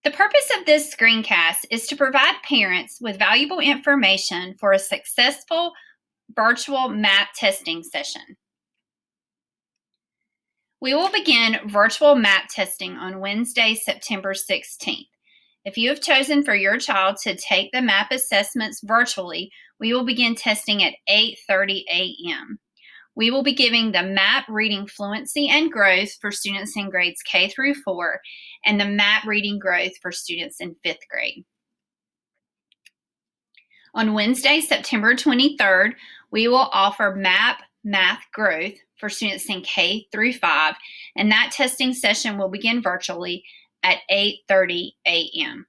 The purpose of this screencast is to provide parents with valuable information for a successful virtual MAP testing session. We will begin virtual MAP testing on Wednesday, September 16th. If you have chosen for your child to take the MAP assessments virtually, we will begin testing at 8:30 a.m. We will be giving the MAP reading fluency and growth for students in grades K through 4 and the MAP reading growth for students in 5th grade. On Wednesday, September 23rd, we will offer MAP math growth for students in K through 5, and that testing session will begin virtually at 8:30 a.m.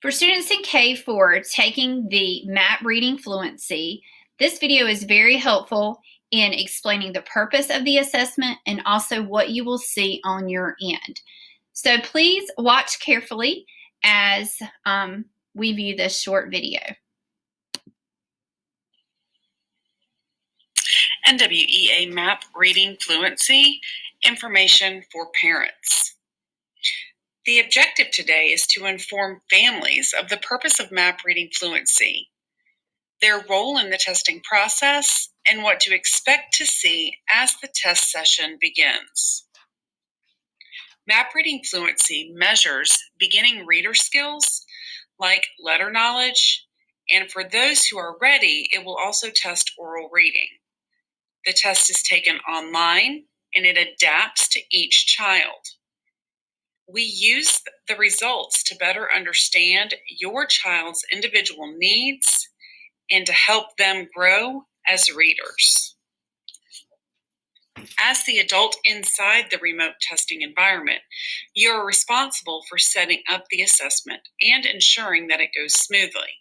For students in K4 taking the MAP reading fluency, this video is very helpful in explaining the purpose of the assessment and also what you will see on your end. So please watch carefully as we view this short video. NWEA MAP Reading Fluency Information for Parents. The objective today is to inform families of the purpose of MAP Reading Fluency, their role in the testing process, and what to expect to see as the test session begins. MAP Reading Fluency measures beginning reader skills like letter knowledge, and for those who are ready, it will also test oral reading. The test is taken online and it adapts to each child. We use the results to better understand your child's individual needs and to help them grow as readers. As the adult inside the remote testing environment, you are responsible for setting up the assessment and ensuring that it goes smoothly.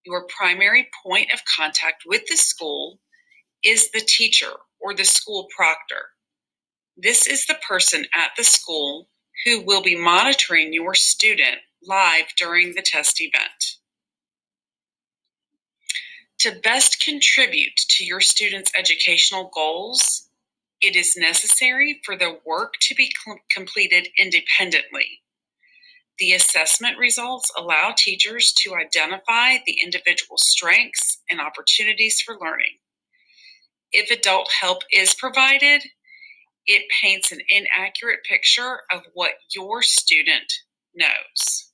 Your primary point of contact with the school is the teacher or the school proctor. This is the person at the school who will be monitoring your student live during the test event. To best contribute to your student's educational goals, it is necessary for the work to be completed independently. The assessment results allow teachers to identify the individual strengths and opportunities for learning. If adult help is provided, it paints an inaccurate picture of what your student knows.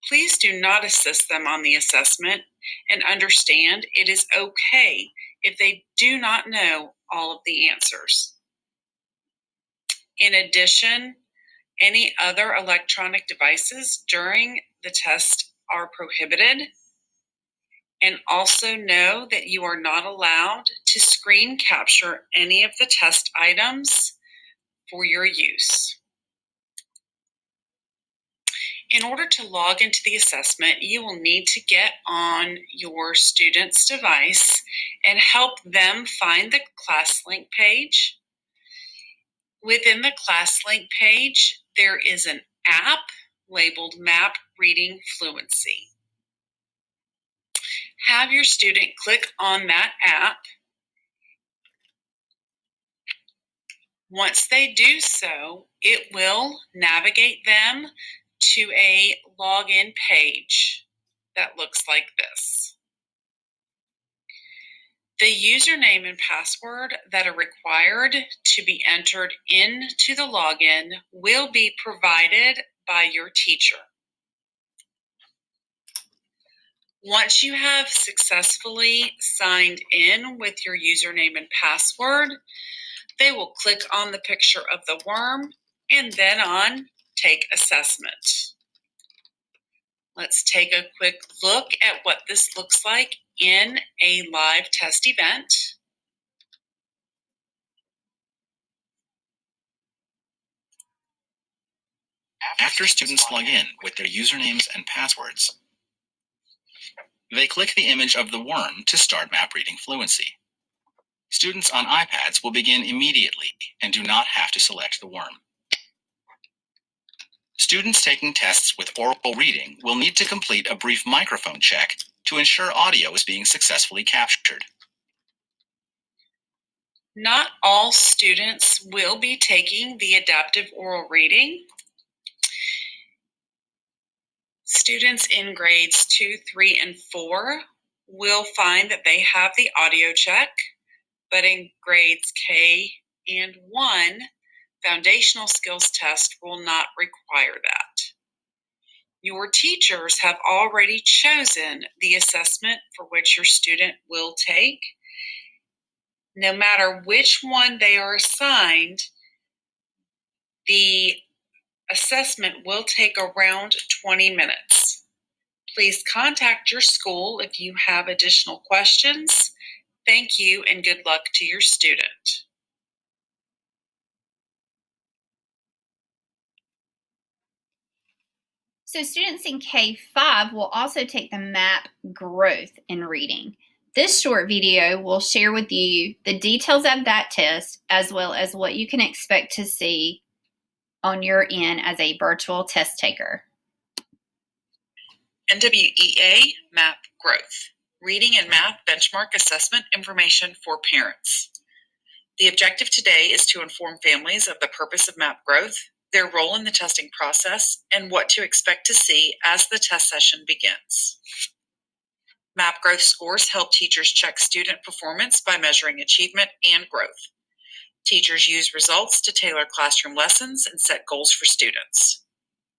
Please do not assist them on the assessment and understand it is okay if they do not know all of the answers. In addition, any other electronic devices during the test are prohibited. And also know that you are not allowed to screen capture any of the test items for your use. In order to log into the assessment, you will need to get on your student's device and help them find the ClassLink page. Within the ClassLink page, there is an app labeled MAP Reading Fluency. Have your student click on that app. Once they do so, it will navigate them to a login page that looks like this. The username and password that are required to be entered into the login will be provided by your teacher. Once you have successfully signed in with your username and password, they will click on the picture of the worm and then on Take Assessment. Let's take a quick look at what this looks like in a live test event. After students log in with their usernames and passwords, they click the image of the worm to start MAP Reading Fluency. Students on iPads will begin immediately and do not have to select the worm. Students taking tests with oral reading will need to complete a brief microphone check to ensure audio is being successfully captured. Not all students will be taking the adaptive oral reading. Students in grades 2, 3, and 4 will find that they have the audio check, but in grades K and 1, foundational skills test will not require that. Your teachers have already chosen the assessment for which your student will take. No matter which one they are assigned, the assessment will take around 20 minutes. Please contact your school if you have additional questions. Thank you and good luck to your student. So students in K-5 will also take the MAP growth in reading. This short video will share with you the details of that test as well as what you can expect to see on your end as a virtual test taker. NWEA MAP Growth, Reading and Math Benchmark Assessment Information for Parents. The objective today is to inform families of the purpose of MAP Growth, their role in the testing process, and what to expect to see as the test session begins. MAP Growth scores help teachers check student performance by measuring achievement and growth. Teachers use results to tailor classroom lessons and set goals for students.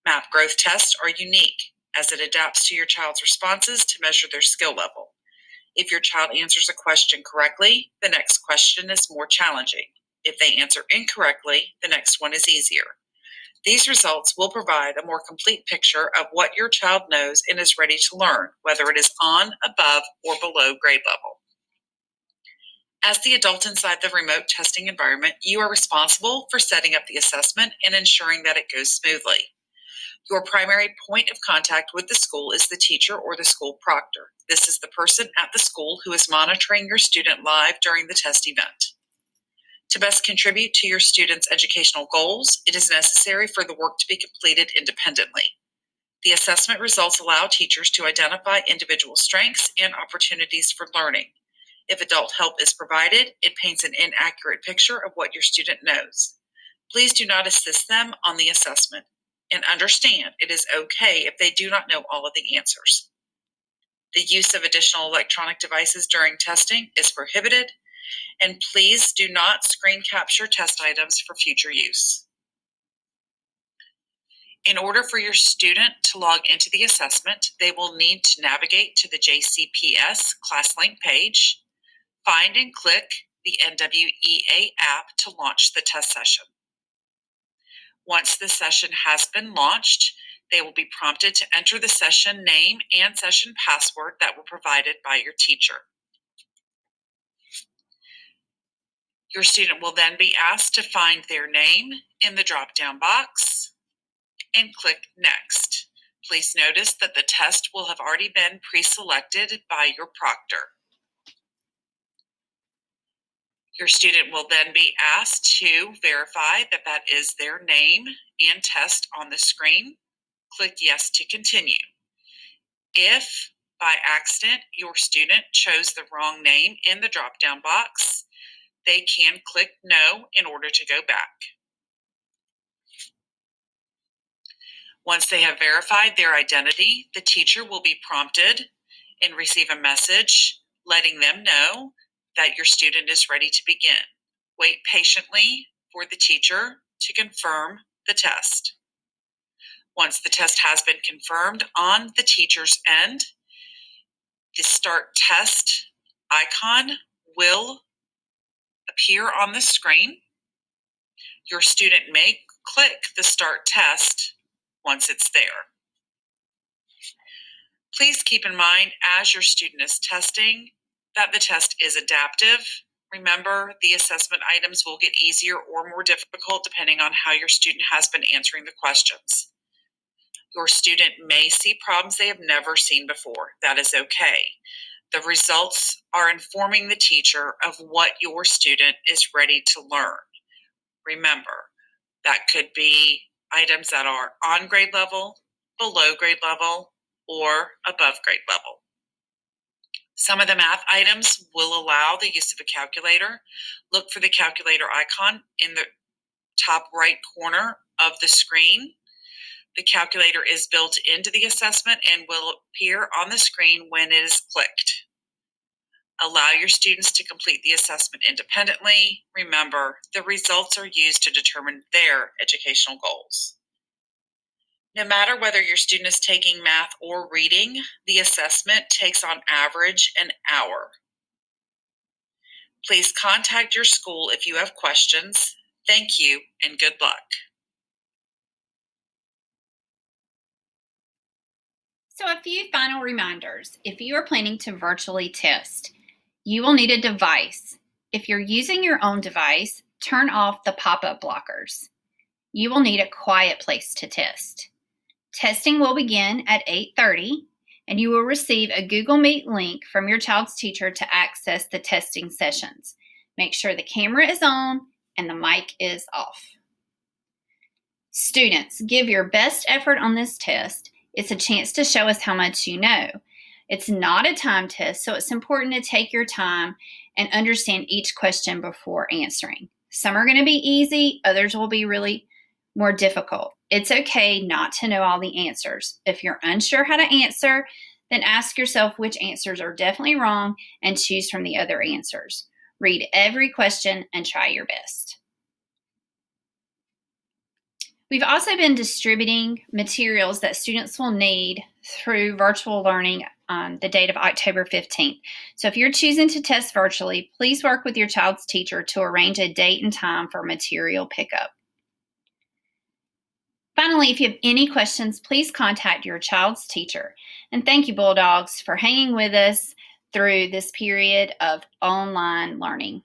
MAP Growth tests are unique as it adapts to your child's responses to measure their skill level. If your child answers a question correctly, the next question is more challenging. If they answer incorrectly, the next one is easier. These results will provide a more complete picture of what your child knows and is ready to learn, whether it is on, above, or below grade level. As the adult inside the remote testing environment, you are responsible for setting up the assessment and ensuring that it goes smoothly. Your primary point of contact with the school is the teacher or the school proctor. This is the person at the school who is monitoring your student live during the test event. To best contribute to your students' educational goals, it is necessary for the work to be completed independently. The assessment results allow teachers to identify individual strengths and opportunities for learning. If adult help is provided, it paints an inaccurate picture of what your student knows. Please do not assist them on the assessment, and understand it is okay if they do not know all of the answers. The use of additional electronic devices during testing is prohibited, and please do not screen capture test items for future use. In order for your student to log into the assessment, they will need to navigate to the JCPS ClassLink page, find and click the NWEA app to launch the test session. Once the session has been launched, they will be prompted to enter the session name and session password that were provided by your teacher. Your student will then be asked to find their name in the drop-down box and click Next. Please notice that the test will have already been pre-selected by your proctor. Your student will then be asked to verify that that is their name and test on the screen. Click Yes to continue. If by accident your student chose the wrong name in the drop-down box, they can click No in order to go back. Once they have verified their identity, the teacher will be prompted and receive a message letting them know that your student is ready to begin. Wait patiently for the teacher to confirm the test. Once the test has been confirmed on the teacher's end, the Start Test icon will appear on the screen. Your student may click the Start Test once it's there. Please keep in mind as your student is testing that the test is adaptive. Remember, the assessment items will get easier or more difficult depending on how your student has been answering the questions. Your student may see problems they have never seen before. That is okay. The results are informing the teacher of what your student is ready to learn. Remember, that could be items that are on grade level, below grade level, or above grade level. Some of the math items will allow the use of a calculator. Look for the calculator icon in the top right corner of the screen. The calculator is built into the assessment and will appear on the screen when it is clicked. Allow your students to complete the assessment independently. Remember, the results are used to determine their educational goals. No matter whether your student is taking math or reading, the assessment takes on average an hour. Please contact your school if you have questions. Thank you and good luck. So a few final reminders. If you are planning to virtually test, you will need a device. If you're using your own device, turn off the pop-up blockers. You will need a quiet place to test. Testing will begin at 8:30, and you will receive a Google Meet link from your child's teacher to access the testing sessions. Make sure the camera is on and the mic is off. Students, give your best effort on this test. It's a chance to show us how much you know. It's not a time test, so it's important to take your time and understand each question before answering. Some are going to be easy, others will be really more difficult. It's okay not to know all the answers. If you're unsure how to answer, then ask yourself which answers are definitely wrong and choose from the other answers. Read every question and try your best. We've also been distributing materials that students will need through virtual learning on the date of October 15th. So if you're choosing to test virtually, please work with your child's teacher to arrange a date and time for material pickup. Finally, if you have any questions, please contact your child's teacher. And thank you, Bulldogs, for hanging with us through this period of online learning.